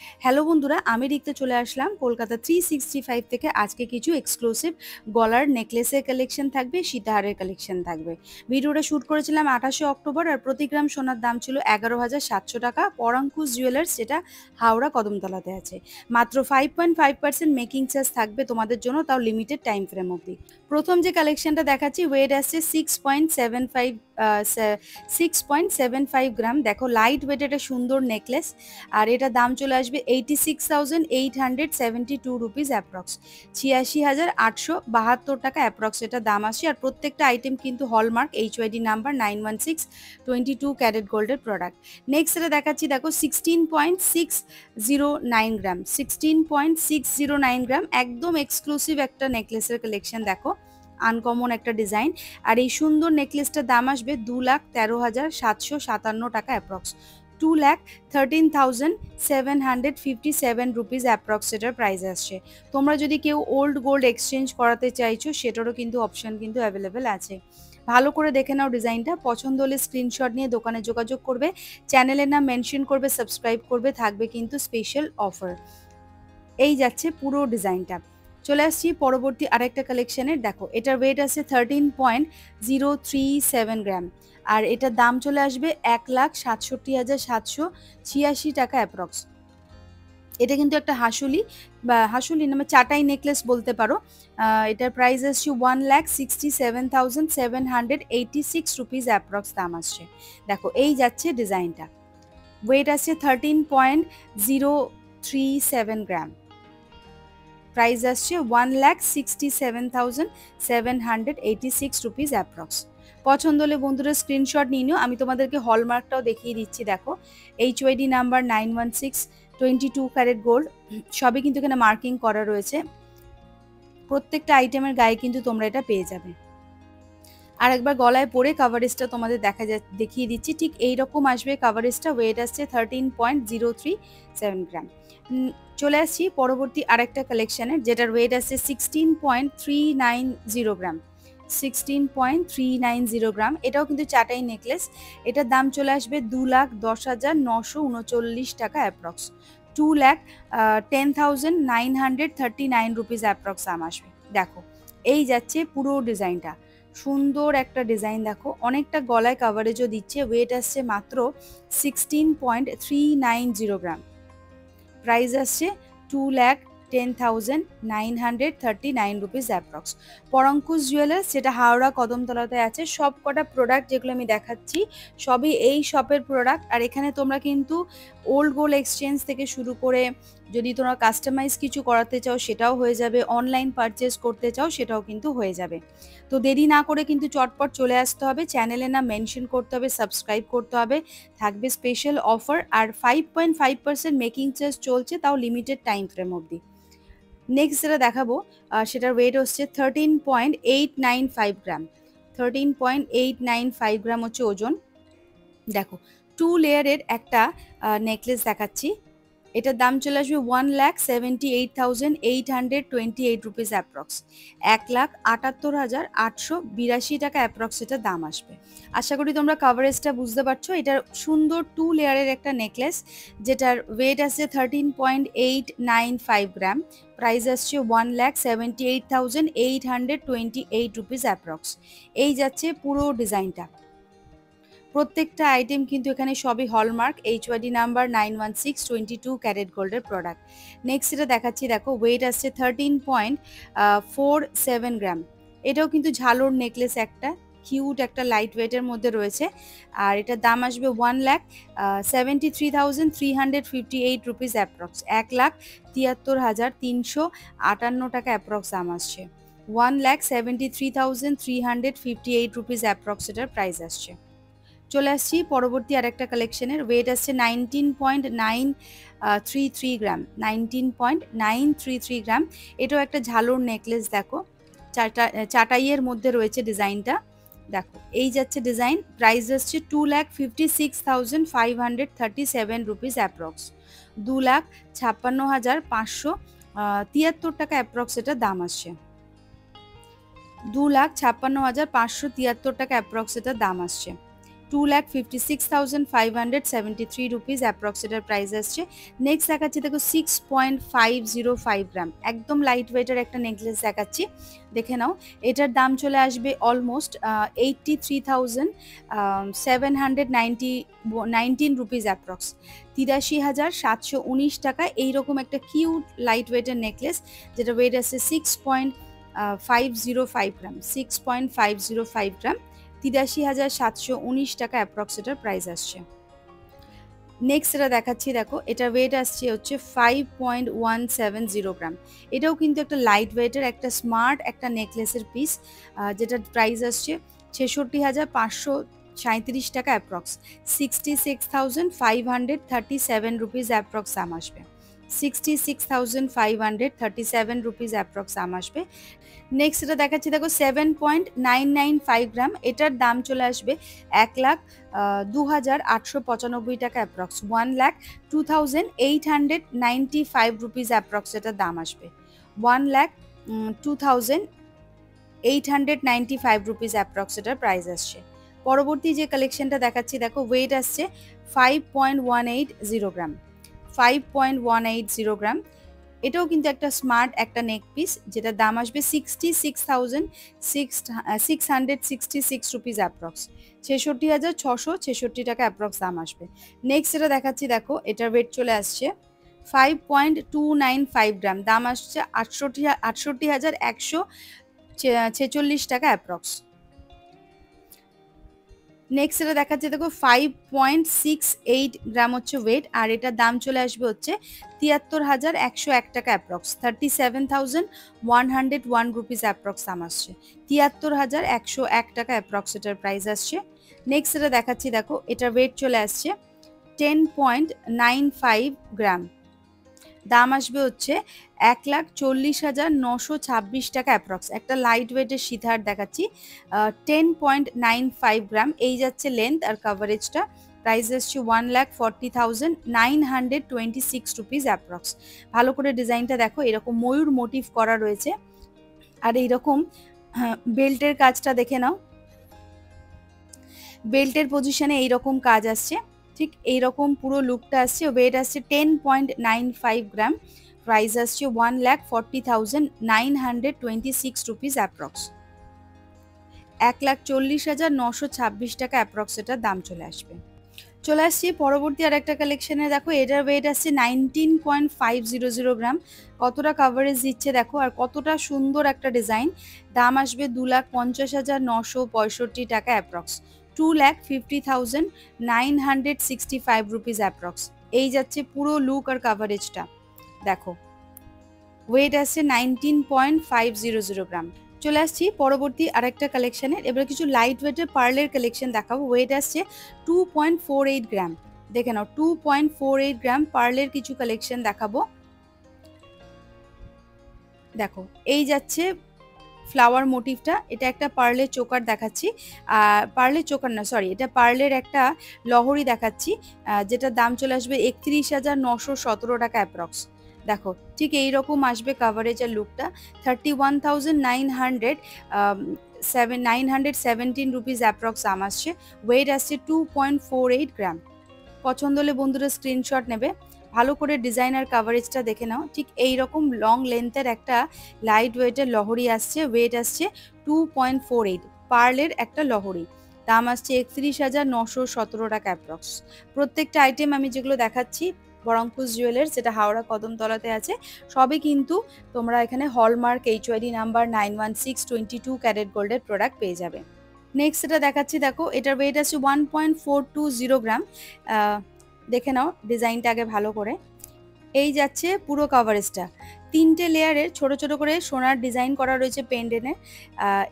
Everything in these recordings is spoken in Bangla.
হ্যালো বন্ধুরা, আমি রিক্তা চলে আসলাম কলকাতা 365 থেকে। আজকে কিছু এক্সক্লুসিভ গলার নেকলেসের কালেকশন থাকবে, সীতাহারের কালেকশন থাকবে। ভিডিওটা শ্যুট করেছিলাম 28শে অক্টোবর, আর প্রতি গ্রাম সোনার দাম ছিল 11,700 টাকা। পরাঙ্কুশ জুয়েলার্স, যেটা হাওড়া কদমতলাতে আছে। মাত্র 5.5% মেকিং চার্জ থাকবে তোমাদের জন্য, তাও লিমিটেড টাইম ফ্রেম অবধি। প্রথম যে কালেকশনটা দেখাচ্ছি, ওয়েট আসছে 6.75 গ্রাম। দেখো, লাইট ওয়েট, এটা সুন্দর নেকলেস, আর এটা দাম চলে আসবে 86,872 রুপিস অ্যাপ্রক্স। 86,872 টাকা অ্যাপ্রক্স এটা দাম আসছে। আর প্রত্যেকটা আইটেম কিন্তু হলমার্ক, HYD নাম্বার 916, 22 ক্যারেট গোল্ডের প্রোডাক্ট। নেক্সট এটা দেখাচ্ছি, দেখো 16.609 গ্রাম। 16.609 গ্রাম, একদম এক্সক্লুসিভ একটা নেকলেসের কালেকশন। দেখো, আনকমন একটা ডিজাইন। আর এই সুন্দর নেকলেসটার দাম আসবে 2,13,757 টাকা অ্যাপ্রক্স। 2,13,757 রুপিস অ্যাপ্রক্স এটার প্রাইস আসছে। তোমরা যদি কেউ ওল্ড গোল্ড এক্সচেঞ্জ করাতে চাইছো, সেটারও কিন্তু অপশন কিন্তু অ্যাভেলেবেল আছে। ভালো করে দেখে নাও ডিজাইনটা, পছন্দ হলে স্ক্রিনশট নিয়ে দোকানে যোগাযোগ করবে, চ্যানেলের নাম মেনশন করবে, সাবস্ক্রাইব করবে, থাকবে কিন্তু স্পেশাল অফার। এই যাচ্ছে পুরো ডিজাইনটা। চলে আসছি পরবর্তী আরেকটা কালেকশনের। দেখো, এটার ওয়েট আছে 13.037 গ্রাম, আর এটার দাম চলে আসবে 1,67,786 টাকা অ্যাপ্রক্স। এটা কিন্তু একটা হাসুলি বা হাসুলি নামে চাটাই নেকলেস বলতে পারো। এটার প্রাইস আসছে 1,67,786 রুপিস অ্যাপ্রক্স দাম আসছে। দেখো, এই যাচ্ছে ডিজাইনটা। ওয়েট আছে 13.037 গ্রাম, প্রাইস আসছে 1,67,786 রুপিস অ্যাপ্রক্স। পছন্দ হলে বন্ধুরা স্ক্রিনশট নিয়ে নিও। আমি তোমাদেরকে হলমার্কটাও দেখিয়ে দিচ্ছি। দেখো, HYD নাম্বার 916, 22 ক্যারেট গোল্ড, সবই কিন্তু এখানে মার্কিং করা রয়েছে। প্রত্যেকটা আইটেমের গায়ে কিন্তু তোমরা এটা পেয়ে যাবে। আর একবার গলায় পরে কাভারেজটা তোমাদের দেখিয়ে দিচ্ছি। ঠিক এইরকম আসবে কাভারেজটা। ওয়েট আসছে 13.037 গ্রাম। চলে আসছি পরবর্তী আরেকটা কালেকশনের, যেটার ওয়েট আসছে 16.390 গ্রাম। 16.390 গ্রাম, এটাও কিন্তু চাটাই নেকলেস। এটার দাম চলে আসবে 2,10,939 টাকা অ্যাপ্রক্স। 2,10,939 রুপিস অ্যাপ্রক্স দাম আসবে। দেখো, এই যাচ্ছে পুরো ডিজাইনটা। সুন্দর একটা ডিজাইন। দেখো, অনেকটা গলায় কাভারেজও দিচ্ছে। ওয়েট আসছে মাত্র 16.390 গ্রাম, প্রাইস আসছে 2,10,939 রুপিস অ্যাপ্রক্স। পরঙ্কুশ জুয়েলার্স, যেটা হাওড়া কদমতলাতে আছে। সব কটা প্রোডাক্ট যেগুলো আমি দেখাচ্ছি, সবই এই শপের প্রোডাক্ট। আর এখানে তোমরা কিন্তু ওল্ড গোল্ড এক্সচেঞ্জ থেকে শুরু করে, যদি তোমরা কাস্টমাইজ কিছু করাতে চাও সেটাও হয়ে যাবে, অনলাইন পারচেস করতে চাও সেটাও কিন্তু হয়ে যাবে। তো দেরি না করে কিন্তু চটপট চলে আসতে হবে, চ্যানেলের নাম মেনশন করতে হবে, সাবস্ক্রাইব করতে হবে, থাকবে স্পেশাল অফার। আর 5.5% মেকিং চার্জ চলছে, তাও লিমিটেড টাইম ফ্রেম অবধি। নেক্সট যেটা দেখাবো, সেটার ওয়েট হচ্ছে 13.895 গ্রাম। 13.895 গ্রাম হচ্ছে ওজন। দেখো, 2 লেয়ারের একটা নেকলেস দেখাচ্ছি। এটার দাম চলে আসবে 1,78,828 রুপিস অ্যাপ্রক্স। 1,78,882 টাকা অ্যাপ্রক্স এটার দাম আসবে। আশা করি তোমরা কাভারেজটা বুঝতে পারছো। এটার সুন্দর 2 লেয়ারের একটা নেকলেস, যেটার ওয়েট আসছে 13.895 গ্রাম। প্রাইস আসছে 1,78,828 রুপিস অ্যাপ্রক্স। এই যাচ্ছে পুরো ডিজাইনটা। প্রত্যেকটা আইটেম কিন্তু এখানে সবই হলমার্ক, HYD নাম্বার 916, 22 ক্যারেট গোল্ডের প্রোডাক্ট। নেক্সট এটা দেখাচ্ছি। দেখো, ওয়েট আসছে 13.47 গ্রাম। এটাও কিন্তু ঝালোর নেকলেস, একটা কিউট একটা লাইট ওয়েটের মধ্যে রয়েছে। আর এটার দাম আসবে 1,73,358 রুপিস অ্যাপ্রক্স। 1,73,358 টাকা অ্যাপ্রক্স দাম আসছে। 1,73,358 রুপিস অ্যাপ্রক্স এটার প্রাইস আসছে। চলে আসছি পরবর্তী আরেকটা কালেকশনের। ওয়েট আসছে 19.933 গ্রাম। 19.933 গ্রাম। এটাও একটা ঝালোর নেকলেস। দেখো, চাটাইয়ের মধ্যে রয়েছে ডিজাইনটা। দেখো, এই যাচ্ছে ডিজাইন। প্রাইস আসছে 2,56,537 রুপিস অ্যাপ্রক্স। 2,56,573 টাকা অ্যাপ্রক্স এটা দাম আসছে। 2,56,573 টাকা অ্যাপ্রক্স এটা দাম আসছে। 2,56,573 রুপিস অ্যাপ্রক্স এটার প্রাইস আসছে। নেক্সট দেখাচ্ছি দেখো 6.505 গ্রাম, একদম লাইট ওয়েটের একটা নেকলেস দেখাচ্ছি, দেখে নাও। এটার দাম চলে আসবে অলমোস্ট 83,719 রুপিস অ্যাপ্রক্স, 83,719 টাকা। এইরকম একটা কিউট লাইট ওয়েটের নেকলেস, যেটা ওয়েট আছে 6.505 গ্রাম, 6.505 গ্রাম, 83,719 টাকা অ্যাপ্রক্স এটার প্রাইস আসছে। নেক্সট এটা দেখাচ্ছি দেখো, এটা ওয়েট আসছে হচ্ছে 5.170 গ্রাম। এটাও কিন্তু একটা লাইট ওয়েটের একটা স্মার্ট একটা নেকলেসের পিস, যেটার প্রাইস আসছে 66,537 টাকা অ্যাপ্রক্স, 66,537 রুপিস অ্যাপ্রক্স দাম আসবে, 66,537 রুপিস অ্যাপ্রক্স দাম আসবে। নেক্সট এটা দেখাচ্ছি দেখো 7.995 গ্রাম, এটার দাম চলে আসবে 1,02,895 টাকা অ্যাপ্রক্স, 1,02,895 রুপিস অ্যাপ্রক্স এটার দাম আসবে, 1,02,895 রুপিস অ্যাপ্রক্স এটার প্রাইস আসছে। পরবর্তী যে কালেকশনটা দেখাচ্ছি দেখো, ওয়েট আসছে 5.180 গ্রাম, 5.180 গ্রাম। এটাও কিন্তু একটা স্মার্ট একটা নেক পিস, যেটার দাম আসবে 66,666 রুপিস অ্যাপ্রক্স, 66,666 টাকা অ্যাপ্রক্স দাম আসবে। নেক্সট এটা দেখাচ্ছি দেখো, এটার ওয়েট চলে আসছে 5.295 গ্রাম, দাম আসছে 68,146 টাকা অ্যাপ্রক্স। নেক্সট এটা দেখাচ্ছে দেখো 5.68 গ্রাম হচ্ছে ওয়েট, আর এটার দাম চলে আসবে হচ্ছে 73,101 টাকা অ্যাপ্রক্স, 37,101 রুপিস অ্যাপ্রক্স দাম আসছে, 73,101 টাকা অ্যাপ্রক্স এটার প্রাইস আসছে। নেক্সট এটা দেখাচ্ছি দেখো, এটার ওয়েট চলে আসছে 10.95 গ্রাম, দাম আসবে হচ্ছে 1,40,926 টাকা অ্যাপ্রক্স, একটা লাইট ওয়েটের সীতাহার দেখাচ্ছি, 10.95 গ্রাম, এই যাচ্ছে লেন্থ আর কাভারেজটা, প্রাইস আসছে 1,40,926 রুপিস অ্যাপ্রক্স। ভালো করে ডিজাইনটা দেখো, এরকম ময়ূর মোটিভ করা রয়েছে, আর এইরকম বেল্টের কাজটা দেখে নাও, বেল্টের পজিশনে এইরকম কাজ আসছে, ঠিক এইরকম পুরো লুকটা আসছে। ওয়েট আসছে 10.95 গ্রাম, প্রাইস আসছে 1,40,926 রুপিস অ্যাপ্রক্স, 1,40,926 টাকা অ্যাপ্রক্স এটার দাম চলে আসবে। চলে আসছি পরবর্তী আর একটা কালেকশনে দেখো, এটার ওয়েট আসছে 19.500 গ্রাম, কতটা কাভারেজ দিচ্ছে দেখো, আর কতটা সুন্দর একটা ডিজাইন। দাম আসবে 2,50,965 টাকা অ্যাপ্রক্স, 2,50,965 রুপিস অ্যাপ্রক্স। এই যাচ্ছে পুরো লুক আর কাভারেজটা দেখো। ওয়েট আসছে 19.500 গ্রাম। চলে আসছি পরবর্তী আরেকটা কালেকশনের, এবার কিছু লাইট ওয়েটের পার্লের কালেকশন দেখাবো। ওয়েট আসছে 2.48 গ্রাম, দেখে নাও 2.48 গ্রাম পার্লের কিছু কালেকশন দেখাবো। দেখো এই যাচ্ছে ফ্লাওয়ার মোটিভটা, এটা একটা পার্লের চোকার দেখাচ্ছি, পার্লের চোকার না সরি, এটা পার্লের একটা লহরি দেখাচ্ছি, যেটার দাম চলে আসবে 31,917 টাকা অ্যাপ্রক্স। দেখো ঠিক এইরকম আসবে কাভারেজ আর লুকটা, 31,917 রুপিস অ্যাপ্রক্স দাম আসছে। ওয়েট আসছে 2.48 গ্রাম। পছন্দ হলে বন্ধুরা স্ক্রিনশট নেবে, ভালো করে ডিজাইনার কাভারেজটা দেখে নাও। ঠিক এইরকম লং লেন্থের একটা লাইট ওয়েটের লহরি আসছে, ওয়েট আসছে 2.48, পার্লের একটা লহরি, দাম আসছে 31,917 টাকা অ্যাপ্রক্স। প্রত্যেকটা আইটেম আমি যেগুলো দেখাচ্ছি বরঙ্কুশ জুয়েলার্স, যেটা হাওড়া কদমতলাতে আছে, সবই কিন্তু তোমরা এখানে হলমার্ক HYD নাম্বার 91622 ক্যারেট গোল্ডের প্রোডাক্ট পেয়ে যাবে। নেক্সট এটা দেখাচ্ছি দেখো, এটার ওয়েট আছে 1.420 গ্রাম, দেখে নাও ডিজাইনটা আগে ভালো করে। এই যাচ্ছে পুরো কাভারেজটা, 3টে লেয়ারের ছোট ছোট করে সোনার ডিজাইন করা রয়েছে পেন্ডেন্টে।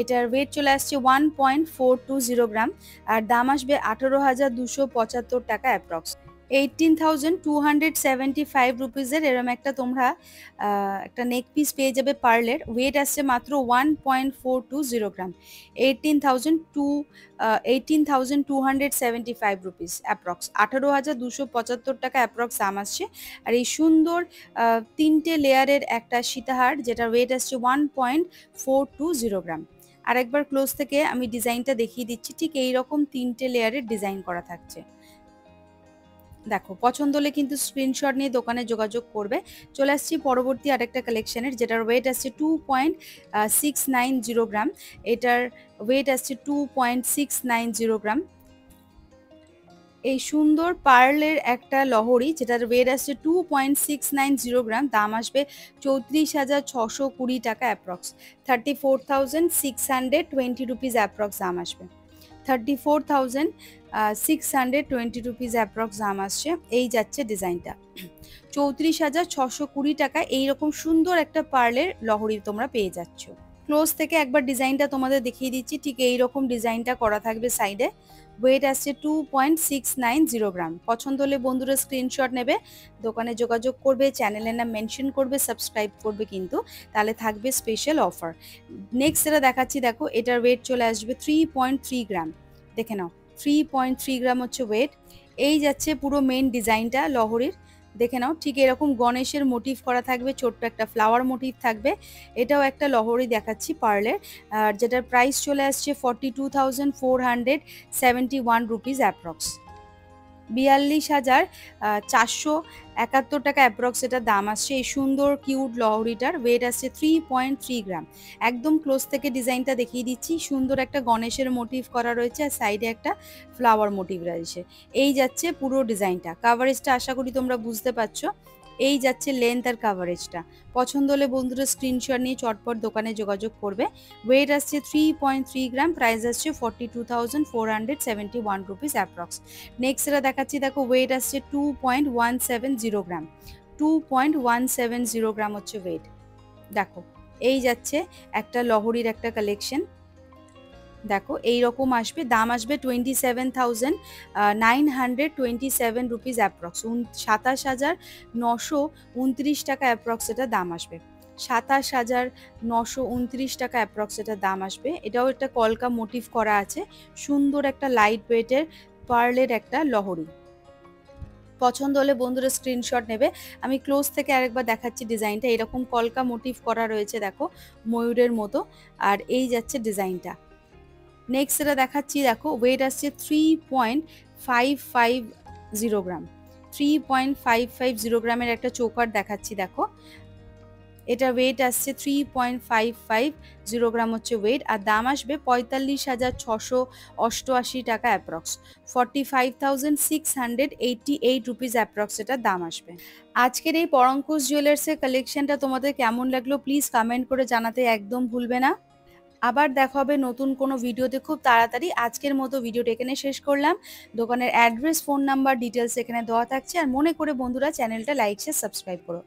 এটার ওয়েট চলে আসছে 1.420 গ্রাম, আর দাম আসবে 18,275 টাকা অ্যাপ্রক্স, 18,275 রুপিসের এরম একটা তোমরা একটা নেক পিস পেয়ে যাবে পার্লের। ওয়েট আসছে মাত্র 1.420 গ্রাম, 18,275 রুপিস অ্যাপ্রক্স, 18,275 টাকা অ্যাপ্রক্স দাম আসছে। আর এই সুন্দর 3টে লেয়ারের একটা সীতাহার, যেটা ওয়েট আসছে 1.420 গ্রাম, আরেকবার ক্লোজ থেকে আমি ডিজাইনটা দেখিয়ে দিচ্ছি। ঠিক এইরকম 3টে লেয়ারের ডিজাইন করা থাকছে। দেখো, পছন্দ হলে কিন্তু স্ক্রিনশট নিয়ে দোকানে যোগাযোগ করবে। চলে আসছি পরবর্তী আরেকটা কালেকশনের, যেটার ওয়েট আসছে 2.690 গ্রাম। এটার ওয়েট আসছে 2.690 গ্রাম। এই সুন্দর পার্লের একটা লহরি, যেটার ওয়েট আসছে 2.690 গ্রাম, দাম আসবে 34,620 টাকা অ্যাপ্রক্স, 34,620 রুপিস অ্যাপ্রক্স দাম আসবে। 34,620 রুপিস অ্যাপ্রক্স দাম আসছে। এই যাচ্ছে ডিজাইনটা, 34,620 টাকা। এইরকম সুন্দর একটা পার্লের লহরি তোমরা পেয়ে যাচ্ছ। ক্লোজ থেকে একবার ডিজাইনটা তোমাদের দেখিয়ে দিচ্ছি। ঠিক এইরকম ডিজাইনটা করা থাকবে সাইডে। ওয়েট আসছে 2.690 গ্রাম। পছন্দ হলে বন্ধুরা স্ক্রিনশট নেবে, দোকানে যোগাযোগ করবে, চ্যানেলের নাম মেনশন করবে, সাবস্ক্রাইব করবে কিন্তু, তাহলে থাকবে স্পেশাল অফার। নেক্সট যেটা দেখাচ্ছি, দেখো এটার ওয়েট চলে আসবে 3.3 গ্রাম। দেখে নাও, 3.3 গ্রাম হচ্ছে ওয়েট। এই যাচ্ছে পুরো মেন ডিজাইনটা লহরির। দেখে নাও, ঠিক এরকম গণেশের মোটিভ করা থাকবে, ছোট্ট একটা ফ্লাওয়ার মোটিভ থাকবে। এটাও একটা লহরি দেখাচ্ছি পার্লের, আর যেটার প্রাইস চলে আসছে 42,471 রুপিস অ্যাপ্রক্স, 42,471 টাকা অ্যাপ্রক্স এটার দাম আসছে। এই সুন্দর কিউট লহরিটার ওয়েট আসছে 3.3 গ্রাম। একদম ক্লোজ থেকে ডিজাইনটা দেখিয়ে দিচ্ছি। সুন্দর একটা গণেশের মোটিভ করা রয়েছে, আর সাইডে একটা ফ্লাওয়ার মোটিভ রয়েছে। এই যাচ্ছে পুরো ডিজাইনটা। কাভারেজটা আশা করি তোমরা বুঝতে পারছো। এই যাচ্ছে লেন্থ আর কাভারেজটা। পছন্দ হলে বন্ধুরা স্ক্রিনশট নিয়ে চটপট দোকানে যোগাযোগ করবে। ওয়েট আসছে 3.3 গ্রাম, প্রাইস আসছে 42,471 রুপিস অ্যাপ্রক্স। নেক্সট এটা দেখাচ্ছি, দেখো ওয়েট আসছে 2.170 গ্রাম। 2.170 গ্রাম হচ্ছে ওয়েট। দেখো, এই যাচ্ছে একটা লহরির একটা কালেকশন। দেখো এই রকম আসবে, দাম আসবে 27,927 রুপিস অ্যাপ্রক্স, 27,929 টাকা অ্যাপ্রক্স এটা দাম আসবে। 27,929 টাকা অ্যাপ্রক্স এটা দাম আসবে। এটাও একটা কলকা মোটিভ করা আছে, সুন্দর একটা লাইট ওয়েটের পার্লের একটা লহরি। পছন্দ হলে বন্ধুরা স্ক্রিনশট নেবে। আমি ক্লোজ থেকে আরেকবার দেখাচ্ছি ডিজাইনটা। এরকম কলকা মোটিভ করা রয়েছে, দেখো ময়ূরের মতো। আর এই যাচ্ছে ডিজাইনটা। নেক্সট এটা দেখাচ্ছি, দেখো ওয়েট আসছে 3.550 গ্রাম। 3.550 গ্রামের একটা চোকার দেখাচ্ছি, দেখো এটা ওয়েট আসছে 3.550 গ্রাম হচ্ছে ওয়েট, আর দাম আসবে 45,688 টাকা অ্যাপ্রক্স, 45,688 রুপিস অ্যাপ্রক্স এটা দাম আসবে। আজকের এই পরঙ্কুশ জুয়েলার্সের কালেকশনটা তোমাদের কেমন লাগলো প্লিজ কমেন্ট করে জানাতে একদম ভুলবে না। আবার দেখা হবে নতুন কোনো ভিডিওতে খুব তাড়াতাড়ি। আজকের মতো ভিডিওটা এখানে শেষ করলাম। দোকানের অ্যাড্রেস, ফোন নাম্বার, ডিটেলস এখানে দেওয়া থাকছে। আর মনে করে বন্ধুরা চ্যানেলটা লাইক শেয়ার সাবস্ক্রাইব করো।